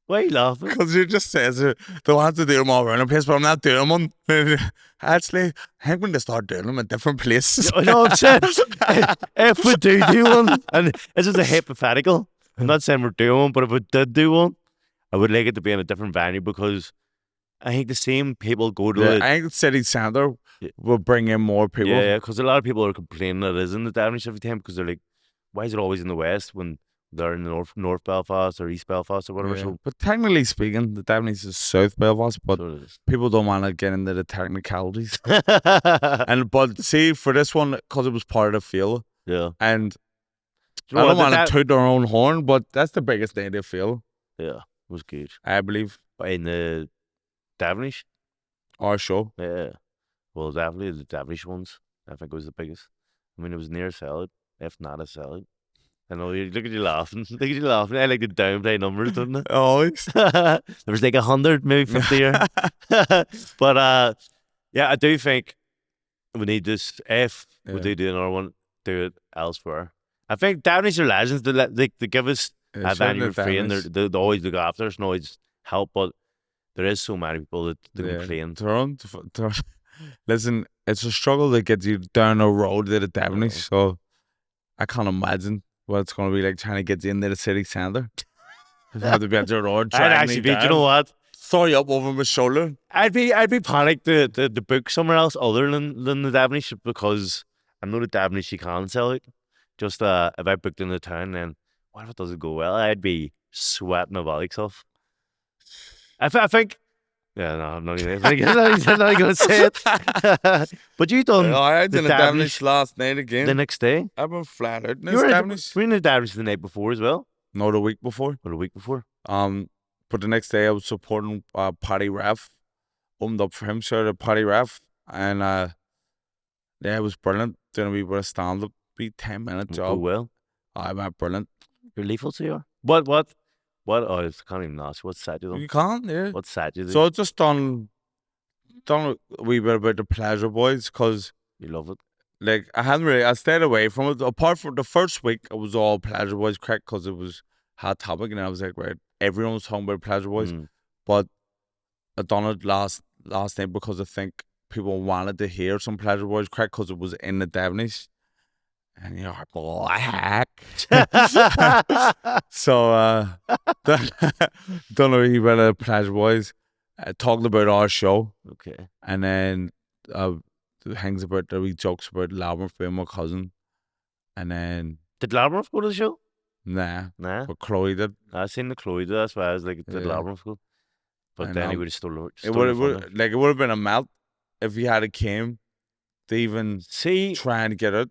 Why are you laughing? Because you just says they want to do them all around the place, but I'm not doing them. Actually, I think we need to start doing them in different places. I know what I'm saying. If we do one, and this is a hypothetical. I'm not saying we're doing one, but if we did do one, I would like it to be in a different venue because I think the same people go to it. I think City Centre will bring in more people. Yeah, because a lot of people are complaining that it is in the Davenport every time because they're like, why is it always in the West when they're in the North Belfast or East Belfast or whatever? Yeah. So, But technically speaking, the Davenport is South Belfast, but so it is. people don't want to get into the technicalities. But see, for this one, because it was part of the field, Yeah. and Do you I know don't what, want to toot their own horn, but that's the biggest thing they feel, Yeah, it was good. I believe, In the Davenport? our show. Yeah. Well, definitely the Davenport ones, I think was the biggest. I mean, it was near salad, if not a salad. I know, look at you laughing. Look at you laughing. I like the downplay numbers, don't I? Always. There was like 100, maybe 50 here. But yeah, I do think we need this. If we do another one, do it elsewhere. I think Downey's are legends. They give us a venue for free, and they always look after us and always help. But there is so many people that complain. Tyrone, listen, it's a struggle to get you down a road to the Davenport, so I can't imagine what it's going to be like trying to get you into the city centre. You have to be at your road. I'd actually be, do you know what? Throw you up over my shoulder. I'd be panicked to book somewhere else other than the Davenport because I know the Davenport you can sell it. Just if I booked in the town, then what if it doesn't go well? I'd be sweating my bollocks off. I think. Yeah, no, I'm not even going to say it. But you done. I did the a Davenport Davenport last night again. the next day. I've been flat out. You were in the Davenport the night before as well, No, the week before. or the week before. But the next day I was supporting Paddy Ref opened up for him, sure, the party ref, and yeah, it was brilliant. Doing a wee bit of stand up, be 10-minute Go job. well. I went brilliant. You're lethal to you. What? Oh, I can't even ask. What side you done? You can't, yeah. What side you do? So I just done a wee bit about the Pleasure Boys because You love it. like I stayed away from it. Apart from the first week, it was all Pleasure Boys crack because it was hot topic, and I was like, right, everyone was talking about Pleasure Boys, but I done it last night because I think people wanted to hear some Pleasure Boys crack because it was in the Devonish. And you're black. So don't know he read a Pleasure Boys. Talked about our show. Okay. And then hangs about the wee jokes about Labrinth being my cousin. And then Did Labrinth go to the show? Nah. Nah. But Chloe did. I seen the Chloe. That's why I was like, did Labrinth go? But then he would have stolen it would have been a melt if he had came to even try and get it.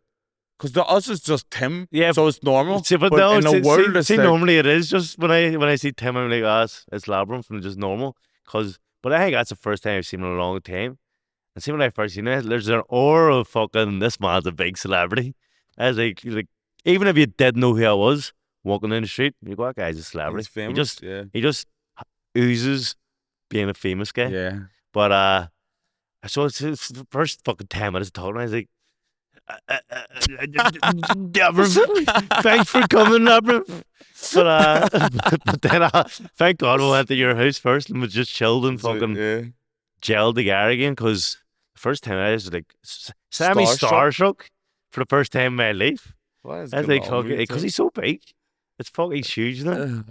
Because the us is just Tim, yeah. So it's normal. But no, in the world, it's like, normally it is just when I see Tim, I'm like, it's Labrinth, and just normal. But I think that's the first time I've seen him in a long time. And see when I first seen it, there's an aura of fucking this man's a big celebrity. I was like even if you didn't know who I was walking down the street, you go, that guy's a celebrity. He's famous. He just oozes being a famous guy. Yeah. But I saw it's the first fucking 10 minutes of talking. I was like, thanks for coming, Labrinth. But then thank God we went to your house first and was just chilled and fucking gelled together again. Because the first time I was like semi-starstruck for the first time in my life. I was like, because he's so big. It's fucking huge, isn't it?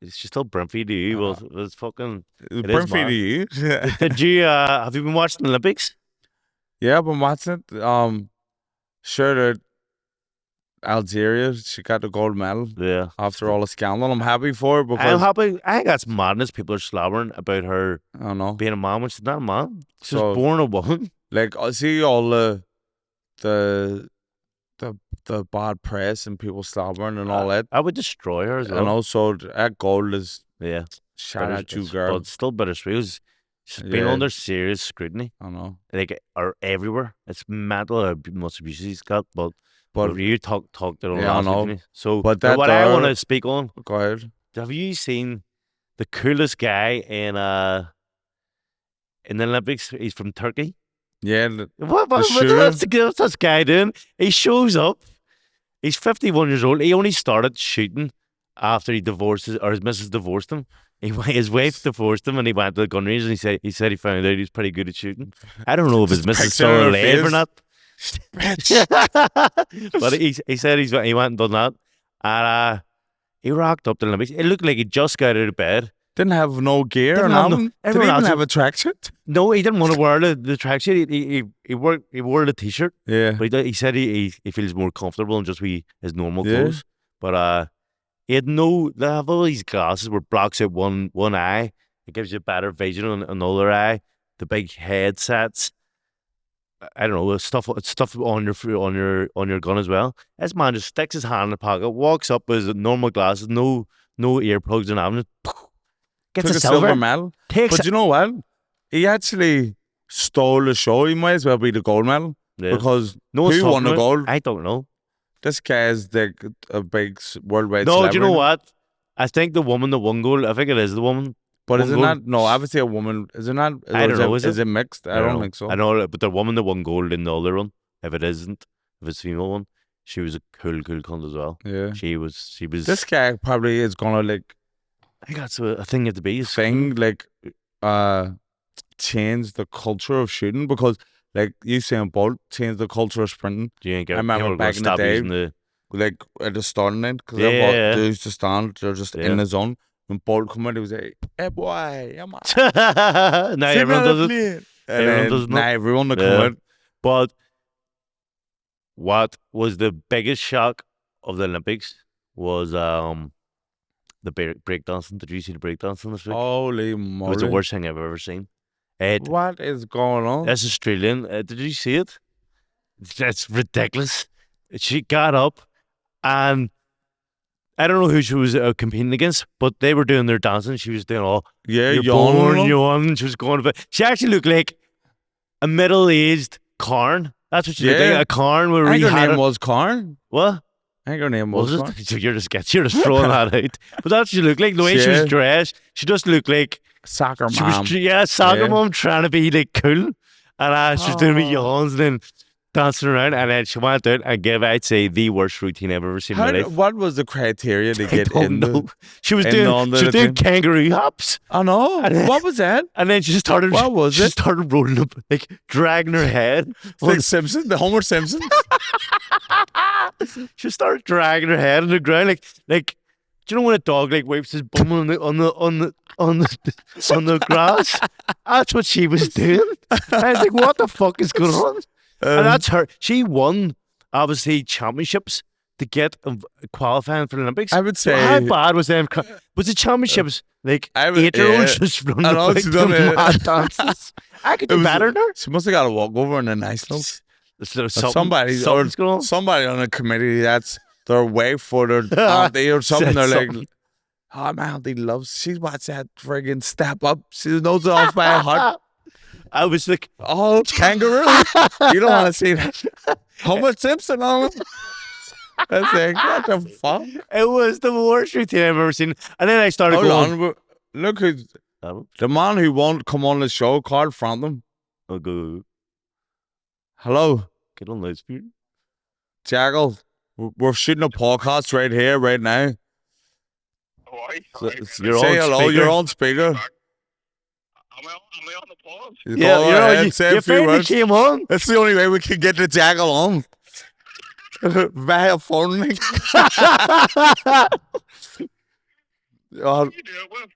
It's just still Brimpy to you. Well, it's fucking Brimpy to you. Did you have you been watching the Olympics? Yeah, I've been watching it. Sure that Algeria, she got the gold medal. Yeah. After all the scandal, I'm happy for her because I'm happy. I think that's madness. People are slobbering about her. I don't know, being a mom when she's not a mom. She's born a woman. Like I see all the bad press and people slobbering and all that. I would destroy her as well. And also that gold is shout at you, girl. But still bittersweet. She's been under serious scrutiny. I know. Like are everywhere. It's mental how much abuse he's got, but you talked to her last week. So but what I want to speak on. Go ahead. Have you seen the coolest guy in the Olympics? He's from Turkey. Yeah. What's this guy doing? He shows up. He's 51 years old. He only started shooting after he divorces or his missus divorced him. His wife divorced him, and he went to the gun range, and he said he found out he was pretty good at shooting. I don't know if his missus is still alive or not. But he said he went and done that, and he rocked up the Olympics. It looked like he just got out of bed. Didn't have no gear or nothing. Didn't even have a tracksuit. No, he didn't want to wear the tracksuit. He wore the t-shirt. Yeah. But he said he feels more comfortable in just his normal clothes. But he had all these glasses where blocks out one eye. It gives you a better vision on another eye. The big headsets. I don't know, stuff on your gun as well. This man just sticks his hand in the pocket, walks up with his normal glasses, no earplugs and everything. Gets a silver medal. But you know what? He actually stole the show. He might as well be the gold medal. Yeah. Because who won the gold? I don't know. This guy is a big worldwide No, celebrity. Do you know what? I think the woman that won gold, I think it is the woman. But is it not? No, I would say a woman. Is it not? I don't know. Is it mixed? I don't think so. I know, but the woman that won gold in the other one, if it's female one, she was a cool cunt as well. Yeah. She was. This guy probably is gonna like. I think that's a thing you have to be. Change the culture of shooting because, like Usain Bolt changed the culture of sprinting. I remember back in the day, like at the starting end, because they used to stand, they're just in the zone. When Bolt come out, he was like, "Hey boy, come on." Now everyone does it. Now everyone will come out. But what was the biggest shock of the Olympics was the breakdancing. Did you see the breakdancing this week? Holy moly! It was the worst thing I've ever seen. What is going on? That's Australian. Did you see it? That's ridiculous. She got up and I don't know who she was competing against, but they were doing their dancing. She was doing all Yeah, you're yawning. born, yawn. She was going, but she actually looked like a middle-aged Karn. That's what she looked Yeah. like. A Karn where I think we her had name her. was Karn. What? I think her name was Was Karn. it? You're just throwing that out. But that's what she looked like. The way she was Yeah. dressed, she just looked like Soccer she mom. was soccer Yeah. mom trying to be like cool, and she was doing me Oh. yawns and then dancing around, and then she went out and gave, I'd say, the worst routine I've ever seen in my life. What was the criteria to I get don't into? know. She was in doing the team? kangaroo hops, I know. And then- What was that? and then she started. What was she it? started rolling up, like dragging her head. It's like Simpson, the Homer Simpson. She started dragging her head on the ground, like. Do you know when a dog like wipes his bum on the grass? That's what she was doing. I was like, what the fuck is going on? And that's her. She won, obviously, championships to get qualifying for the Olympics. I would So say. how bad was them? Was the championships like I would- 8-year-olds yeah. just running I know, about she's done doing it. mad dances? I could do better than her. She must have got a walkover and a nice little. Something's going on. Somebody on the committee they're way footed auntie or something. Said They're like, something. oh, my auntie loves. She's watched that friggin' Step Up. She knows it off by heart. I was like, Oh, kangaroo. You don't want to see that. Homer Simpson on it. I was like, what the fuck? it was the worst routine I've ever seen. And then I started Hold going. on. Look who's the man who won't come on the show, Carl Frampton. I'll go Hello, get on loudspeaker. Jackal. We're shooting a podcast right here, right now. You're Say on hello. speaker. You're on speaker. Am I on the pause? You Yeah, go you know, ahead, you say a few finally words. came on. That's the only way we can get the Jackal on. Via phone link. You do it with.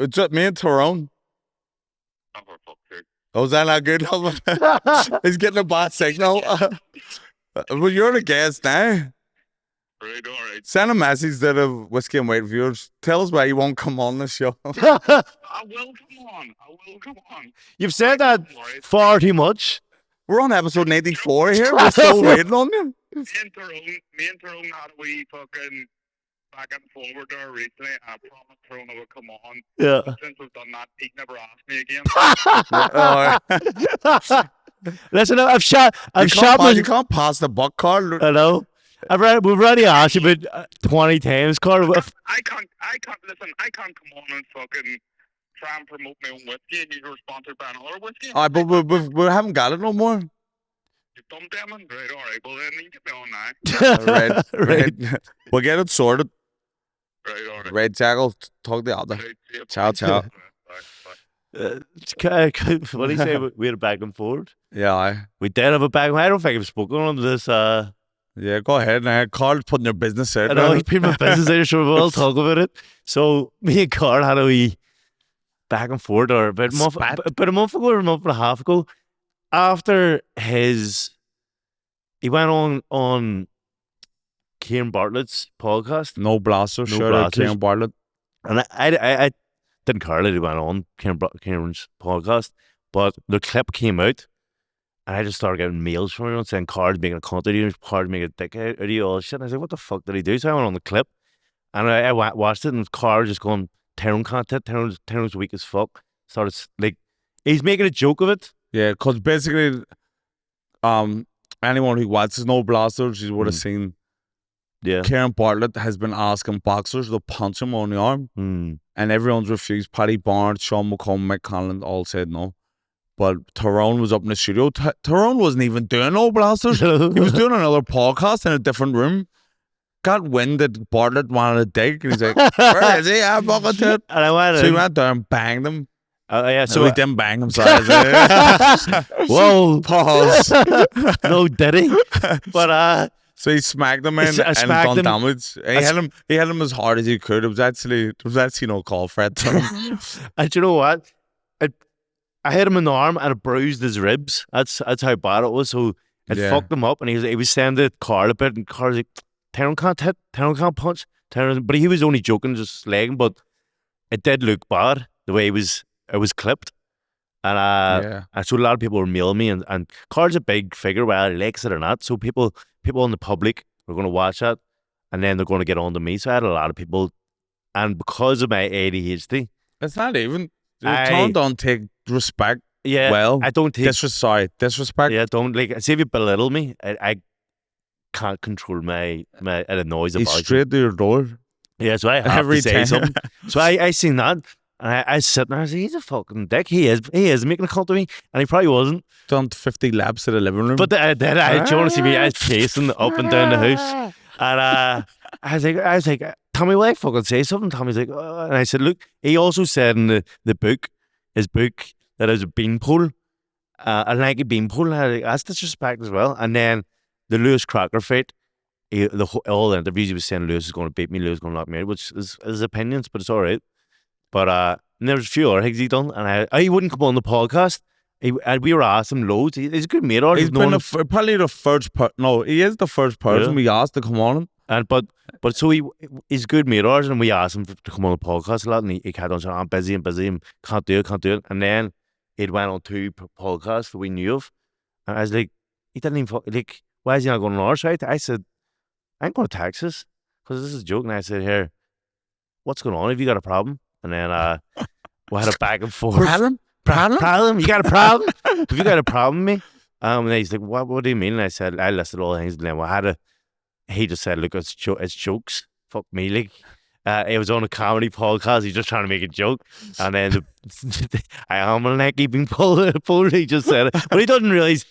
It's just me and Tyrone. Oh, for fuck's sake. Oh, is that not good? He's getting a bad signal. Well, you're the guest now. Right, all right. Send a message to the Whiskey and White viewers. Tell us why you won't come on the show. I will come on. You've said that Don't worry. far too much. We're on episode 94 here. We're still waiting on you. Me and Tyrone had a wee fucking back and forward there recently. I promised Tyrone I would come on. Yeah. But since we've done that, he never asked me again. Listen, I've shot You my. can't pass the buck card. I know. We've already asked you about 20 times, Carl. I can't listen, I can't come on and fucking try and promote my own whiskey and you're sponsored by another whiskey. But we haven't got it no more. You dumb Damon? Right, all right. Well then you get me on now. Right. We'll get it sorted. Right, all right. Right, Jackal. Talk the other. Right, see you. Ciao, ciao. Bye, bye. What do you say? We had a back and forth. Yeah, aye. We did have a back. I don't think I've spoken on this. Yeah, go ahead now. Carl's putting your business out I know there. he's been my business there, so we'll talk about it. So me and Carl had a wee back and forth, or about a month ago, or a month and a half ago, after he went on Kieran Bartlett's podcast, No blaster. No Shout out blasters. Kieran Bartlett. and I didn't care that he went on Kieran's podcast, but the clip came out. And I just started getting mails from everyone saying Carl's making a cunt out of you, Carl's making a dick out of you, all this shit. And I was like, what the fuck did he do? So I went on the clip and I watched it, and Carl just going, Tyrone can't hit, Tyrone's weak as fuck. Started like, he's making a joke of it. Yeah, because basically, anyone who watches No Blasters, you would have seen Yeah. Kieran Bartlett has been asking boxers to punch him on the arm, and everyone's refused. Paddy Barnes, Sean McComb, Mick Conlon all said no. But Tyrone was up in the studio. Tyrone wasn't even doing No Blasters. He was doing another podcast in a different room. Got wind that Bartlett wanted a dig, and he's like, where is he? I'm fucking to it. And I went So he in. went there and banged him. Yeah, So so he didn't bang him, sorry. whoa, Pause. no, did he? But So he smacked him in I and smacked done him. damage. He hit him as hard as he could. It was actually no call for it. and you know what? I hit him in the arm and it bruised his ribs. That's how bad it was. So it Yeah. fucked him up, and he was saying to Carl a bit, and Carl's like, Tyrone can't hit, Tyrone can't punch, Tyrone. But he was only joking, just slagging. But it did look bad the way it was clipped, and Yeah. and so a lot of people were mailing me, and Carl's a big figure, whether he likes it or not. So people in the public were going to watch that, and then they're going to get on to me. So I had a lot of people, and because of my ADHD, It's not even. I- Tom don't take respect. yeah, Well, I don't take disrespect. Yeah, don't like. See if you belittle me, I can't control my the noise He's about you. straight to your door. Yeah, so I have Every to say time. something. So I seen that, and I sit there. I say, he's a fucking dick. He is making a cunt of me, and he probably wasn't. Done 50 laps at the living room. But then do you want to see me? I was pacing up and down the house, and I was like, Tommy, will I fucking say something? Tommy's like, and I said, look. He also said in the book, his book, that it was a beanpole, a lanky beanpole. And I was like, that's disrespect as well. And then the Lewis Cracker fight. All the interviews he was saying Lewis is going to beat me, Lewis is going to knock me out, which is his opinions, but it's all right. But and there was a few other things he done, and he wouldn't come on the podcast. And we were asking him loads. He's a good mate. He's been probably the first person. No, he is the first person we asked to come on. And but so he's a good mate of ours, and we asked him to come on the podcast a lot, and he kept on saying, I'm busy, and can't do it. And then it went on 2 podcasts that we knew of, and I was like, he didn't even like, why is he not going on our side? I said, I ain't going to Texas because this is a joke. And I said, here, what's going on? Have you got a problem? And then we had a back and forth. Problem? You got a problem? Have you got a problem with me? And then he's like, what do you mean? And I said, I listed all the things. And then he just said, look, it's jokes. Fuck me. Like, it was on a comedy podcast. He's just trying to make a joke. And then I am a lanky being pulled. He just said it. But he doesn't realize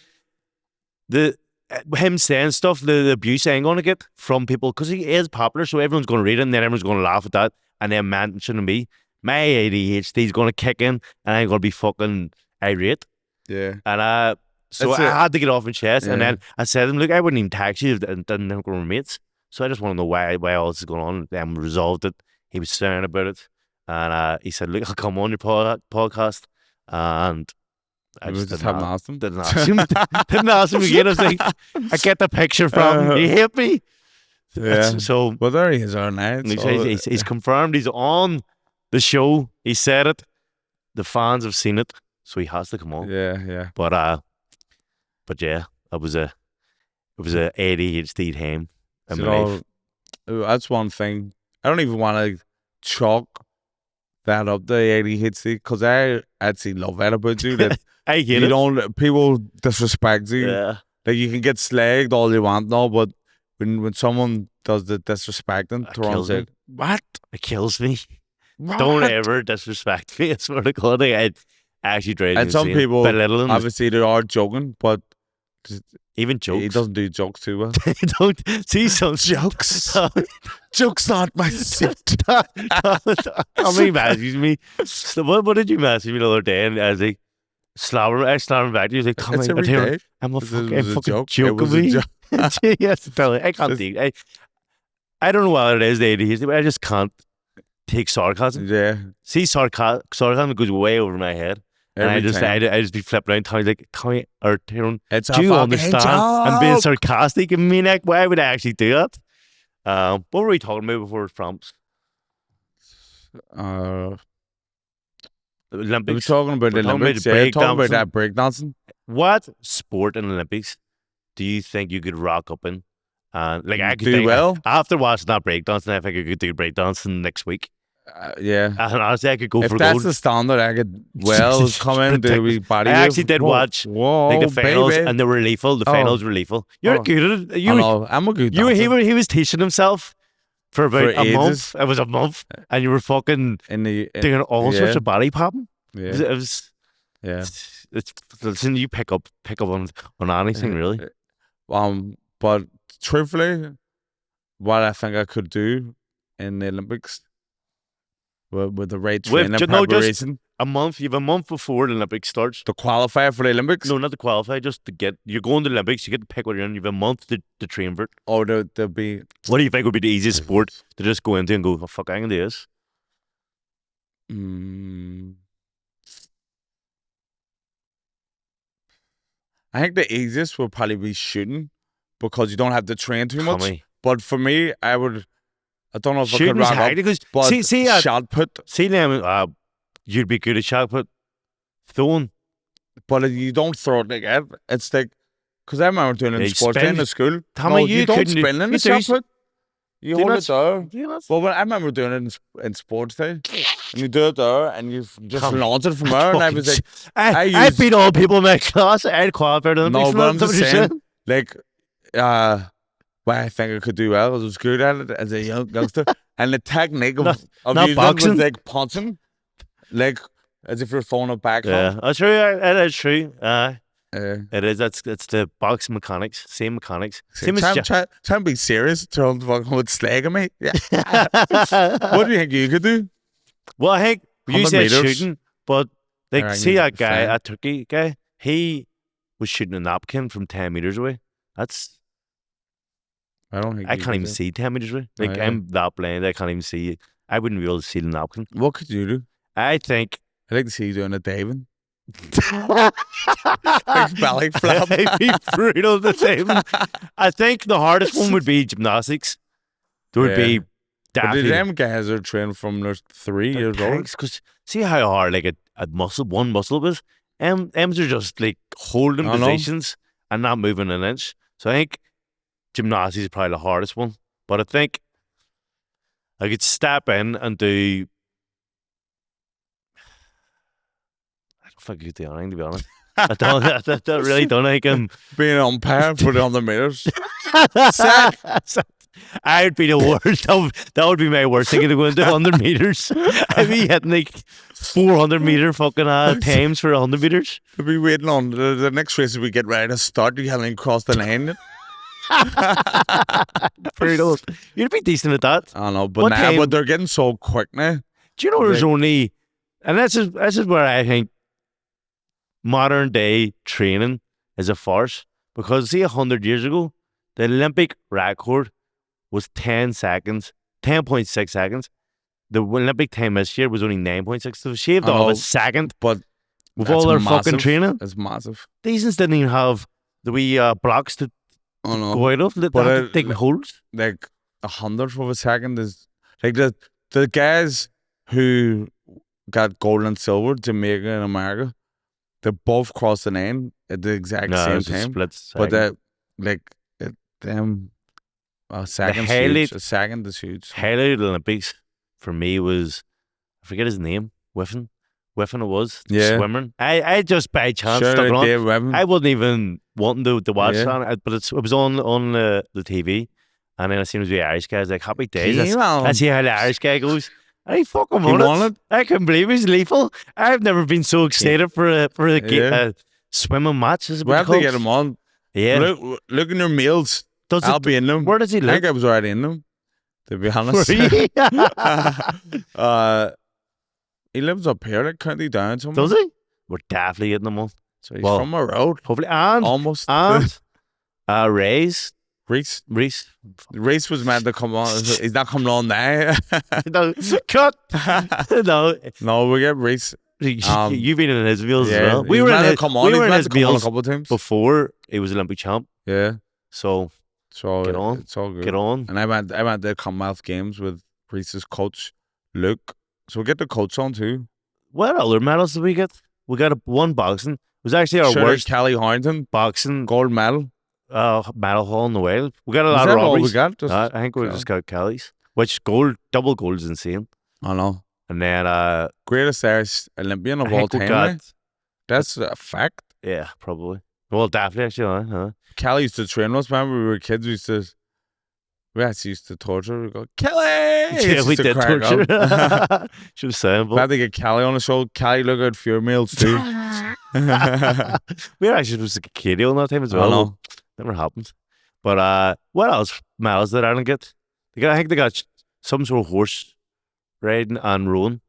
him saying stuff, the abuse I ain't going to get from people, because he is popular, so everyone's going to read it, and then everyone's going to laugh at that, and then mentioning me. My ADHD is going to kick in, and I'm going to be fucking irate. Yeah. And so I had to get off my chest, and then I said to him, look, I wouldn't even text you if I didn't think we were mates. So I just want to know why all this is going on. Then we resolved it. He was saying about it, and he said, look, I'll come on your podcast, and I just haven't asked him. Didn't ask him. Didn't ask him again. I was like, I get the picture from him. You hate me. Yeah. So, well, there he is our night. He's confirmed he's on the show. He said it. The fans have seen it, so he has to come on. Yeah. But yeah, it was a ADHD time in my life. That's one thing. I don't even want to chalk that up the ADHD, because I actually love that about you. That I hate it. People disrespect you. Yeah. Like, you can get slagged all you want now, but when someone does the disrespecting, Tyrone's like, what? It kills me. What? Don't ever disrespect me. I swear to God, it actually drives me And some insane. people, Belittling obviously, they are joking, but even jokes. he doesn't do jokes too well. Don't see some Jokes. Jokes not my shit. How many messages me? So what did you message me the other day? And I was like, I slammed back to you. He was like, It's every day. I'm a fucking joke. joke It was of a me. joke. Yes, tell me. I can't take. I don't know what it is, the ADHD, but I just can't take sarcasm. Yeah. See, sarcasm goes way over my head. And I just be flipping around. Tommy's like, Tommy or Tyrone, It's do you understand? I'm being sarcastic. I mean, like, why would I actually do that? What were we talking about before prompts? Olympics. We were talking about the Olympics. Talking about that breakdancing. What sport in the Olympics do you think you could rock up in? Like, I could do well after watching that breakdancing. I think I could do breakdancing next week. Yeah. And honestly, I could go if for that's gold. the standard, I could come in do we body. I actually did watch the finals, baby. and they were lethal. The finals were lethal. You're good at it. I'm a good dancer. He was teaching himself for about a month. It was a month, and you were fucking doing all sorts of body popping. Yeah. It was listen, you pick up on anything really. But truthfully, what I think I could do in the Olympics with the right training and preparation. Just a month. You have a month before the Olympics starts to qualify for the Olympics. No, not to qualify. Just to get. You're going to the Olympics. You get to pick what you're in. You have a month to train for it. Or there'll be. What do you think would be the easiest sport to just go into and go, oh, fuck, I can do this? I think the easiest would probably be shooting, because you don't have to train too much. But for me, I don't know if I could rock up, because but shot put. See them, you'd be good at shot put. Throwing. But you don't throw it like that. It's like, because I remember doing it in sports in the school. Tommy, you don't spin in the shot put. You Do you hold not it there. Do you not? Well, I remember doing it in sports day. And you do it there, and you just Come- launch it from there. And I was like, I used- beat all people in my class. I'd qualify the Olympics. no, for but that. I'm Is that just what you're saying, like, well, I think I could do well. I was good at it as a youngster. And the technique of Not using it was boxing? like punching, like as if you're throwing it back. Yeah, that's true. It is true. It It is. It's the box mechanics. Same mechanics. Same as try and be serious. Trying to fucking with slagging me. Yeah. What do you think you could do? Well, I think you 100 said meters. shooting, but like, Alright, see you that guy, fan. that Turkey guy, he was shooting a napkin from 10 meters away. That's I don't think I you can't could even do. see 10 meters away. Like, yeah. I'm that blind, I can't even see. I wouldn't be able to see the napkin. What could you do? I think. I'd like to see you doing a diving. Like belly flop. It'd be brutal to say. I think the hardest one would be gymnastics. There would be But definitely. them guys are trained from their 3 years old. Because see how hard like a muscle, one muscle is. M's are just like holding I know. positions and not moving an inch. So I think gymnastics is probably the hardest one. But I think I could step in and do. I don't think I could do anything, to be honest. I really don't think I'm. Being an umpire for the 100 meters. I'd be the worst. That would be my worst thing to go into 100 meters. I'd be hitting like 400 meter fucking times for 100 meters. We'll be waiting on the next race. We get ready to start. You haven't even crossed the line yet. Brutal. You'd be decent at that. I know, but What now, time- but they're getting so quick now. Do you know there's Like- only, and this is where I think modern day training is a farce, because see 100 years ago, the Olympic record was 10 seconds, 10.6 seconds. The Olympic time this year was only 9.6. So shaved I off know, a second But with that's all their fucking massive. training. It's massive. These ones didn't even have the wee blocks to I know. go out of. They But had to dig holes. Like 100th of a second is like the guys who got gold and silver, Jamaica and America, they both crossed the line at the exact No, it same was a time. split But second. that like them a second highlight- huge. A second is huge. Highlight of the Olympics for me was, I forget his name, Whiffen it was, Yeah. swimming. I just by chance Sure, stuck it on. Dave Webber. I wasn't even wanting to watch Yeah. it, but it was on the TV, and then I seen it was the Irish guy. I was like, happy days. Come on. Let's see how the Irish guy goes. I fucking He won won it. it. I couldn't believe he's lethal. I've never been so excited for a Yeah. swimming match. Is it We have to called? get him on. Yeah. Look in your meals. Does I'll it, be in them. where does he I live? think I was already in them, to be Were honest. you? He lives up here at County Down somewhere. Does he? We're definitely getting him on. So he's Well, from a road. Hopefully. And Almost. Ray's. Reese. Reese. Reese was meant to come on. He's not coming on now. No, cut. No. No, we get Reese. You've been in his meals as well. We were meant to come on. We He's were in meant his to come on a meals couple of times. before he was Olympic champ. Yeah. So So Get on. It's all good. get on. And I went to Commonwealth Games with Reese's coach, Luke. So we get the coach on too. What other medals did we get? We got one boxing. It was actually our Shout out worst Kelly Harrington, boxing gold medal. medal haul in the world. We got a Is lot that of all we robberies. got? Just, I think we Kelly. just got Kelly's, which double gold is insane. I know. And then Greatest Irish Olympian of I all think we time. got, That's a fact. yeah, probably. Well, definitely actually. Huh? Kelly used to train us. Remember, we were kids. We actually used to torture. We go, Kelly. Yeah, we did torture. Up. She was saying, We had but to get Kelly on the show. Kelly look out for your meals too. I we were actually supposed to get Katie on that time as well. know. Never happened. But what else medals did Ireland get? I think they got some sort of horse riding and rowing.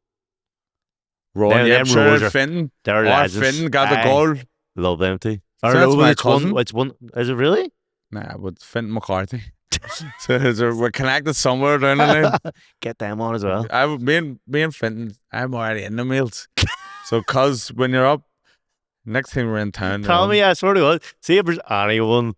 Rowan, Them- yeah, them sure. rowers are- Finn. They're Our legends. Finn got the Aye, goal. Love them too. So that's my it's one. cousin. It's one. Is it really? Nah, but Finn McCarthy. so we're connected somewhere down there. Get them on as well. Me and Fenton, I'm already in the meals. So, cause when you're up, next time we're in town. Tell me, I swear to God. See if there's anyone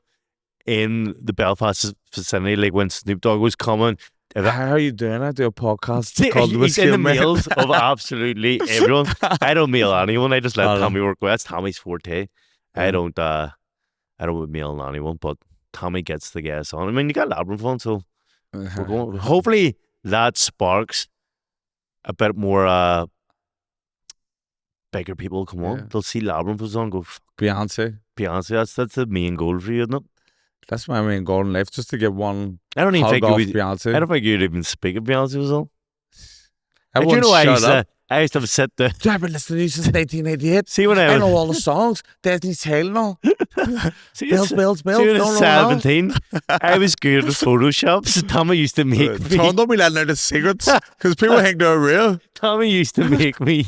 in the Belfast vicinity, like when Snoop Dogg was coming. If How are you doing? I do a podcast called he's Whiskey in the and Milk. meals of absolutely everyone. I don't mail anyone. I just let I know. Tommy work with. That's Tommy's forte. I Yeah. don't mail anyone, but Tommy gets the guests on. I mean, you got Labrinth on, so We're going. Hopefully that sparks a bit more. Bigger people come on. Yeah. They'll see Labrinth was on. Go Beyonce. Beyonce. That's the main goal for you, isn't it? That's my main goal in life, just to get one I don't even hug think you off would. Beyonce. I don't think you'd even speak of Beyonce was on. Do you Everyone know shut up. I used to sit there. I've been listening to you since 1988. See when I I know was all the songs. Destiny's Child, no. see, Bills. see when I was 17, I was good with Photoshop. So Tommy used to make me. Tom, don't be letting out the secrets, because people think they're real. Tommy used to make me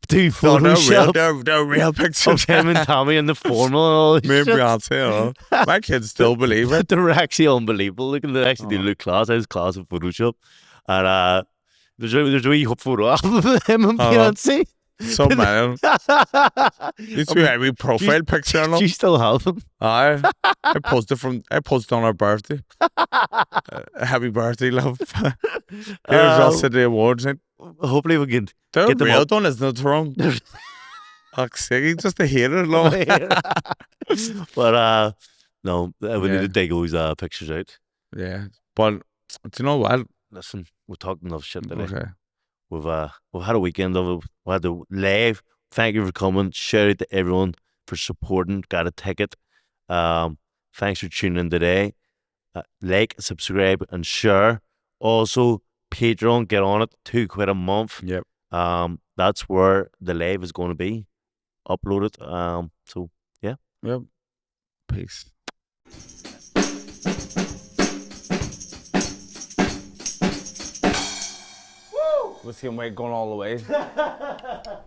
do No, they're real. Photoshop They're real pictures. of him and Tommy in the formal and all this Me and shit. Beyonce, you know. My kids still believe it. They were actually unbelievable. Look, they actually did Oh. look class. I was class with Photoshop, and there's a wee photo album of him and Beyonce. So man, you two every profile picture. Do you still have them? I posted on our birthday. Happy birthday, love. Here's us at the awards night. Hopefully we can They're get them real, up. don't listen to Tyrone. Fuck's sake, he's just a hater, love. But no, we need Yeah. to dig those pictures out. Yeah, but do you know what? Listen, we talked enough shit today. Okay. We've had a weekend of it. We had the live. Thank you for coming. Shout out to everyone for supporting. Got a ticket. Thanks for tuning in today. Like, subscribe, and share. Also, Patreon, get on it. £2 a month. Yep. That's where the live is going to be uploaded. So yeah. Yep. Peace. We'll see him going all the way.